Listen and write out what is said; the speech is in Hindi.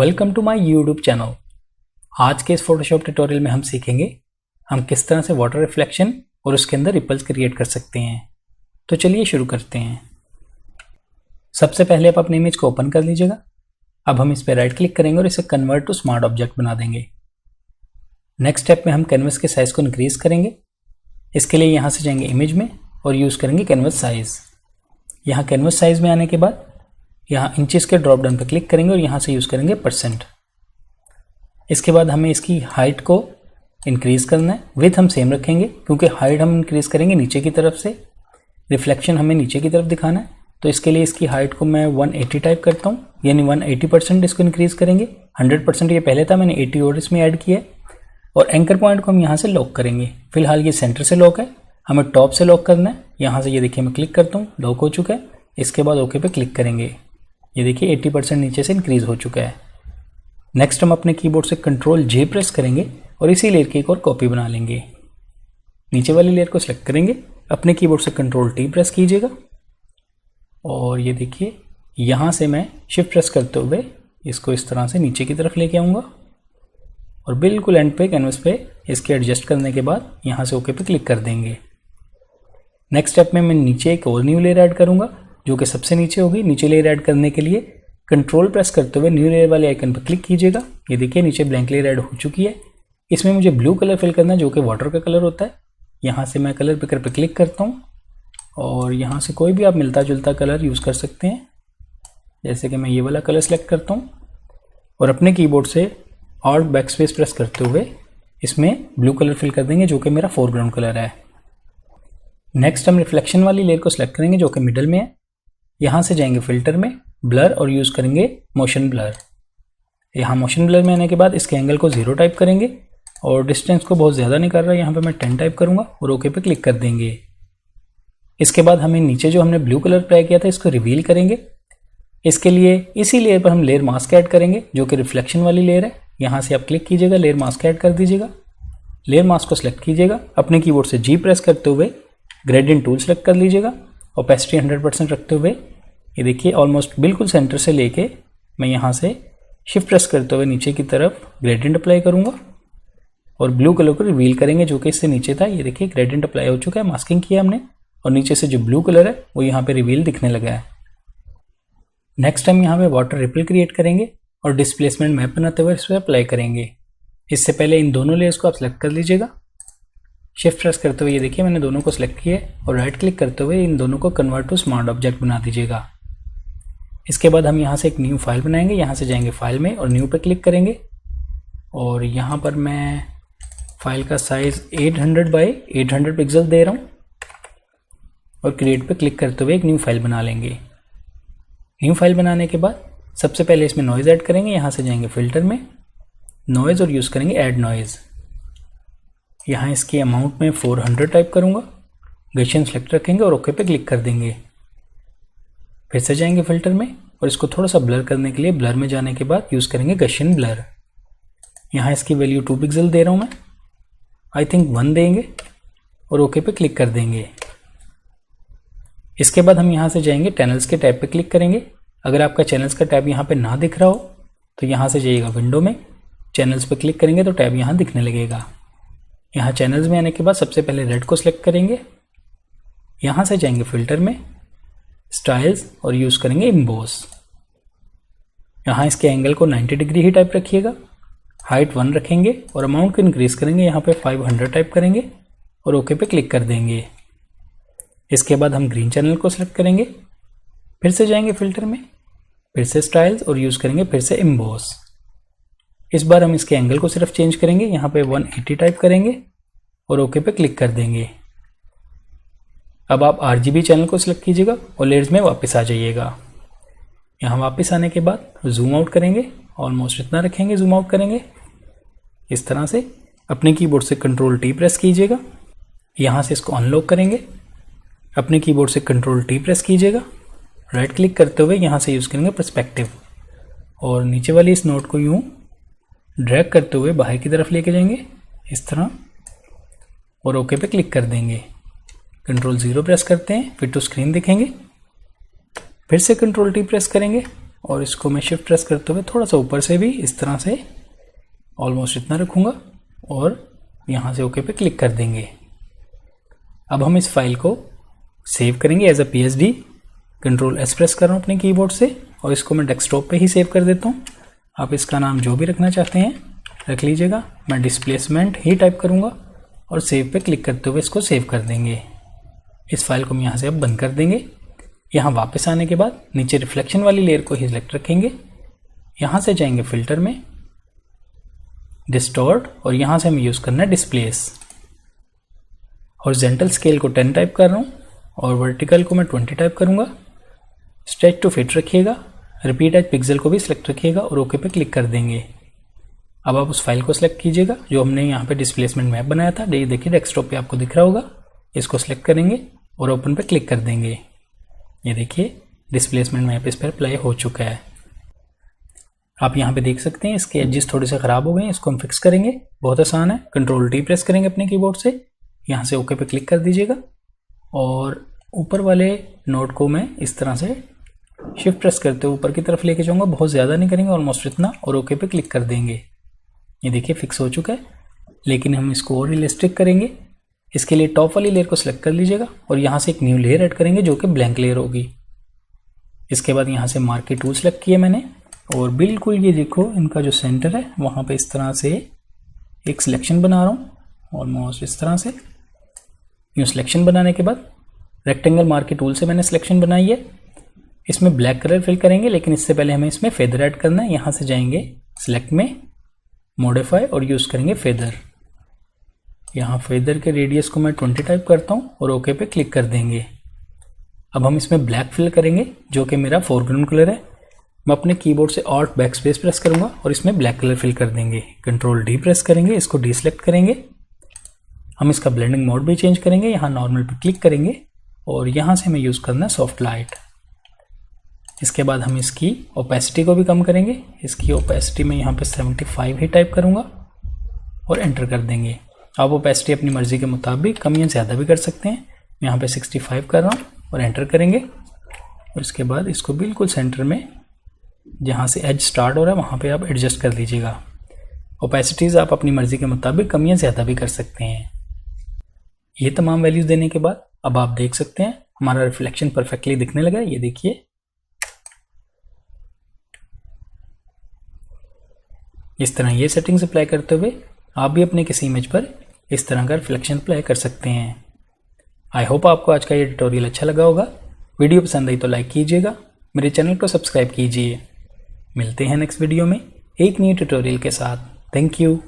Welcome to my YouTube channel. आज के इस फोटोशॉप ट्यूटोरियल में हम सीखेंगे हम किस तरह से वाटर रिफ्लेक्शन और उसके अंदर रिपल्स क्रिएट कर सकते हैं। तो चलिए शुरू करते हैं। सबसे पहले आप अपनी इमेज को ओपन कर लीजिएगा। अब हम इस पर राइट क्लिक करेंगे और इसे कन्वर्ट टू स्मार्ट ऑब्जेक्ट बना देंगे। नेक्स्ट स्टेप में हम कैनवस के साइज को इंक्रीज करेंगे। इसके लिए यहाँ से जाएंगे इमेज में और यूज़ करेंगे कैनवस साइज। यहाँ कैनवस साइज में आने के बाद यहाँ इंचेस के ड्रॉप डाउन पर क्लिक करेंगे और यहाँ से यूज़ करेंगे %। इसके बाद हमें इसकी हाइट को इंक्रीज़ करना है। विड्थ हम सेम रखेंगे क्योंकि हाइट हम इंक्रीज़ करेंगे नीचे की तरफ से, रिफ्लेक्शन हमें नीचे की तरफ दिखाना है। तो इसके लिए इसकी हाइट को मैं 180 टाइप करता हूँ, यानी 180% इसको इंक्रीज़ करेंगे। 100% ये पहले था, मैंने 80 और इसमें ऐड किया है। और एंकर पॉइंट को हम यहाँ से लॉक करेंगे। फिलहाल ये सेंटर से लॉक है, हमें टॉप से लॉक करना है। यहाँ से ये देखिए मैं क्लिक करता हूँ, लॉक हो चुका है। इसके बाद ओके पे क्लिक करेंगे। ये देखिए 80% नीचे से इंक्रीज हो चुका है। नेक्स्ट हम अपने कीबोर्ड से कंट्रोल J प्रेस करेंगे और इसी लेयर की एक और कॉपी बना लेंगे। नीचे वाली लेयर को सिलेक्ट करेंगे, अपने कीबोर्ड से कंट्रोल T प्रेस कीजिएगा और ये देखिए यहाँ से मैं शिफ्ट प्रेस करते हुए इसको इस तरह से नीचे की तरफ लेके आऊँगा और बिल्कुल एंड पे कैनवस पे इसके एडजस्ट करने के बाद यहाँ से ओके पे क्लिक कर देंगे। नेक्स्ट स्टेप में मैं नीचे एक और न्यू लेयर ऐड करूँगा जो कि सबसे नीचे होगी। नीचे लेयर ऐड करने के लिए कंट्रोल प्रेस करते हुए न्यू लेयर वाले आइकन पर क्लिक कीजिएगा। ये देखिए नीचे ब्लैंक लेयर ऐड हो चुकी है। इसमें मुझे ब्लू कलर फिल करना है जो कि वाटर का कलर होता है। यहाँ से मैं कलर पिकर पे क्लिक करता हूँ और यहाँ से कोई भी आप मिलता जुलता कलर यूज़ कर सकते हैं। जैसे कि मैं ये वाला कलर सेलेक्ट करता हूँ और अपने कीबोर्ड से ऑल्ट बैकस्पेस प्रेस करते हुए इसमें ब्लू कलर फिल कर देंगे जो कि मेरा फोरग्राउंड कलर है। नेक्स्ट हम रिफ्लेक्शन वाली लेयर को सिलेक्ट करेंगे जो कि मिडल में है। यहाँ से जाएंगे फिल्टर में, ब्लर और यूज़ करेंगे मोशन ब्लर। यहाँ मोशन ब्लर में आने के बाद इसके एंगल को 0 टाइप करेंगे और डिस्टेंस को बहुत ज़्यादा नहीं कर रहा है, यहाँ पे मैं 10 टाइप करूँगा और ओके पे क्लिक कर देंगे। इसके बाद हमें नीचे जो हमने ब्लू कलर अप्लाई किया था इसको रिवील करेंगे। इसके लिए इसी लेयर पर हम लेयर मास्क ऐड करेंगे जो कि रिफ्लेक्शन वाली लेयर है। यहाँ से आप क्लिक कीजिएगा, लेयर मास्क ऐड कर दीजिएगा। लेयर मास्क को सिलेक्ट कीजिएगा, अपने कीबोर्ड से G प्रेस करते हुए ग्रेडियंट टूल सेलेक्ट कर लीजिएगा। ओपेसिटी 100% रखते हुए ये देखिए ऑलमोस्ट बिल्कुल सेंटर से लेके मैं यहाँ से शिफ्ट प्रेस करते हुए नीचे की तरफ ग्रेडियंट अप्लाई करूँगा और ब्लू कलर को रिवील करेंगे जो कि इससे नीचे था। ये देखिए ग्रेडियंट अप्लाई हो चुका है, मास्किंग किया हमने और नीचे से जो ब्लू कलर है वो यहाँ पे रिवील दिखने लगा है। नेक्स्ट हम यहाँ पे वाटर रिपल क्रिएट करेंगे और डिस्प्लेसमेंट मैप बनाते हुए इस पर अप्लाई करेंगे। इससे पहले इन दोनों लेयर्स को आप सेलेक्ट कर लीजिएगा। शिफ्ट प्रेस करते हुए ये देखिए मैंने दोनों को सिलेक्ट किया है और राइट क्लिक करते हुए इन दोनों को कन्वर्ट टू स्मार्ट ऑब्जेक्ट बना दीजिएगा। इसके बाद हम यहाँ से एक न्यू फाइल बनाएंगे। यहाँ से जाएंगे फाइल में और न्यू पे क्लिक करेंगे और यहाँ पर मैं फाइल का साइज 800 बाई 800 पिक्सल दे रहा हूँ और क्रिएट पे क्लिक करते हुए एक न्यू फाइल बना लेंगे। न्यू फाइल बनाने के बाद सबसे पहले इसमें नॉइज़ ऐड करेंगे। यहाँ से जाएंगे फिल्टर में, नॉइज़ और यूज़ करेंगे ऐड नॉइज़। यहाँ इसकी अमाउंट में 400 टाइप करूँगा, गशियन सेलेक्ट रखेंगे और ओके पे क्लिक कर देंगे। फिर से जाएंगे फिल्टर में और इसको थोड़ा सा ब्लर करने के लिए ब्लर में जाने के बाद यूज़ करेंगे गशियन ब्लर। यहाँ इसकी वैल्यू 2 पिक्सल दे रहा हूँ मैं, आई थिंक 1 देंगे और ओके पे क्लिक कर देंगे। इसके बाद हम यहाँ से जाएंगे चैनल्स के टैब पे क्लिक करेंगे। अगर आपका चैनल्स का टैब यहाँ पे ना दिख रहा हो तो यहाँ से जाइएगा विंडो में, चैनल्स पे क्लिक करेंगे तो टैब यहाँ दिखने लगेगा। यहाँ चैनल्स में आने के बाद सबसे पहले रेड को सिलेक्ट करेंगे। यहाँ से जाएंगे फिल्टर में, स्टाइल्स और यूज़ करेंगे इम्बोस। यहाँ इसके एंगल को 90 डिग्री ही टाइप रखिएगा, हाइट 1 रखेंगे और अमाउंट को इंक्रीज करेंगे। यहाँ पे 500 टाइप करेंगे और ओके पे क्लिक कर देंगे। इसके बाद हम ग्रीन चैनल को सिलेक्ट करेंगे, फिर से जाएंगे फिल्टर में, फिर से स्टाइल्स और यूज़ करेंगे फिर से इम्बोस। इस बार हम इसके एंगल को सिर्फ चेंज करेंगे, यहाँ पे 180 टाइप करेंगे और ओके पे क्लिक कर देंगे। अब आप RGB चैनल को सिलेक्ट कीजिएगा और लेयर्स में वापस आ जाइएगा। यहाँ वापस आने के बाद जूम आउट करेंगे, ऑलमोस्ट इतना रखेंगे, जूम आउट करेंगे इस तरह से। अपने कीबोर्ड से कंट्रोल T प्रेस कीजिएगा, यहाँ से इसको अनलॉक करेंगे। अपने कीबोर्ड से कंट्रोल T प्रेस कीजिएगा, राइट क्लिक करते हुए यहाँ से यूज़ करेंगे पर्सपेक्टिव और नीचे वाली इस नोट को यूँ ड्रैग करते हुए बाहर की तरफ लेके जाएंगे इस तरह और ओके पे क्लिक कर देंगे। कंट्रोल 0 प्रेस करते हैं, फिर तो स्क्रीन दिखेंगे। फिर से कंट्रोल T प्रेस करेंगे और इसको मैं शिफ्ट प्रेस करते हुए थोड़ा सा ऊपर से भी इस तरह से ऑलमोस्ट इतना रखूँगा और यहाँ से ओके पे क्लिक कर देंगे। अब हम इस फाइल को सेव करेंगे as a PSD। Control S press कर रहा हूँ अपने कीबोर्ड से और इसको मैं डेस्कटॉप पे ही सेव कर देता हूँ। आप इसका नाम जो भी रखना चाहते हैं रख लीजिएगा। मैं डिस्प्लेसमेंट ही टाइप करूँगा और सेव पे क्लिक करते हुए इसको सेव कर देंगे। इस फाइल को हम यहाँ से अब बंद कर देंगे। यहाँ वापस आने के बाद नीचे रिफ्लेक्शन वाली लेयर को ही सिलेक्ट रखेंगे। यहाँ से जाएंगे फिल्टर में, डिस्टॉर्ट, और यहाँ से हमें यूज़ करना है डिस्प्लेस। हॉरिजॉन्टल स्केल को 10 टाइप कर रहा हूँ और वर्टिकल को मैं 20 टाइप करूँगा। स्ट्रेच टू फिट रखिएगा। रिपीट एज पिक्सल को भी सिलेक्ट रखिएगा और ओके पे क्लिक कर देंगे। अब आप उस फाइल को सिलेक्ट कीजिएगा जो हमने यहाँ पे डिस्प्लेसमेंट मैप बनाया था। ये देखिए डेस्कटॉप पे आपको दिख रहा होगा। इसको सिलेक्ट करेंगे और ओपन पे क्लिक कर देंगे। ये देखिए डिस्प्लेसमेंट मैप इस पर अप्लाई हो चुका है। आप यहाँ पे देख सकते हैं इसके एजेस थोड़े से ख़राब हो गए हैं। इसको हम फिक्स करेंगे। बहुत आसान है। कंट्रोल D प्रेस करेंगे अपने कीबोर्ड से, यहाँ से ओके पे क्लिक कर दीजिएगा और ऊपर वाले नोट को मैं इस तरह से शिफ्ट प्रेस करते हुए ऊपर की तरफ लेके जाऊँगा। बहुत ज़्यादा नहीं करेंगे, ऑलमोस्ट इतना, और ओके पे क्लिक कर देंगे। ये देखिए फिक्स हो चुका है। लेकिन हम इसको और रियलिस्टिक करेंगे। इसके लिए टॉप वाली लेयर को सिलेक्ट कर लीजिएगा और यहाँ से एक न्यू लेयर ऐड करेंगे जो कि ब्लैंक लेयर होगी। इसके बाद यहाँ से मार्की टूल सेलेक्ट किया मैंने और बिल्कुल ये देखो इनका जो सेंटर है वहाँ पे इस तरह से एक सिलेक्शन बना रहा हूँ, ऑलमोस्ट इस तरह से। न्यू सिलेक्शन बनाने के बाद रेक्टेंगल मार्की टूल से मैंने सिलेक्शन बनाई है। इसमें ब्लैक कलर फिल करेंगे, लेकिन इससे पहले हमें इसमें फेदर ऐड करना है। यहाँ से जाएंगे सिलेक्ट में, मॉडिफाई, और यूज़ करेंगे फेदर। यहाँ फेदर के रेडियस को मैं 20 टाइप करता हूँ और ओके पे क्लिक कर देंगे। अब हम इसमें ब्लैक फिल करेंगे जो कि मेरा फोरग्राउंड कलर है। मैं अपने कीबोर्ड से ऑल्ट बैकस्पेस प्रेस करूँगा और इसमें ब्लैक कलर फिल कर देंगे। कंट्रोल D प्रेस करेंगे, इसको डीसेलेक्ट करेंगे। हम इसका ब्लेंडिंग मोड भी चेंज करेंगे। यहाँ नॉर्मल पे क्लिक करेंगे और यहाँ से हमें यूज़ करना है सॉफ्ट लाइट। इसके बाद हम इसकी ओपेसिटी को भी कम करेंगे। इसकी ओपेसिटी में यहाँ पे 75 ही टाइप करूँगा और एंटर कर देंगे। आप ओपेसिटी अपनी मर्जी के मुताबिक कम या ज़्यादा भी कर सकते हैं। मैं यहाँ पे 65 कर रहा हूँ और एंटर करेंगे। और इसके बाद इसको बिल्कुल सेंटर में जहाँ से एज स्टार्ट हो रहा है वहाँ पे आप एडजस्ट कर लीजिएगा। ओपेसिटीज़ आप अपनी मर्जी के मुताबिक कम या ज़्यादा भी कर सकते हैं। ये तमाम वैल्यूज़ देने के बाद अब आप देख सकते हैं हमारा रिफ्लेक्शन परफेक्टली दिखने लगा। ये देखिए इस तरह ये सेटिंग्स अप्लाई करते हुए आप भी अपने किसी इमेज पर इस तरह का रिफ्लेक्शन अप्लाई कर सकते हैं। आई होप आपको आज का ये ट्यूटोरियल अच्छा लगा होगा। वीडियो पसंद आई तो लाइक कीजिएगा, मेरे चैनल को सब्सक्राइब कीजिए। मिलते हैं नेक्स्ट वीडियो में एक न्यू ट्यूटोरियल के साथ। Thank you.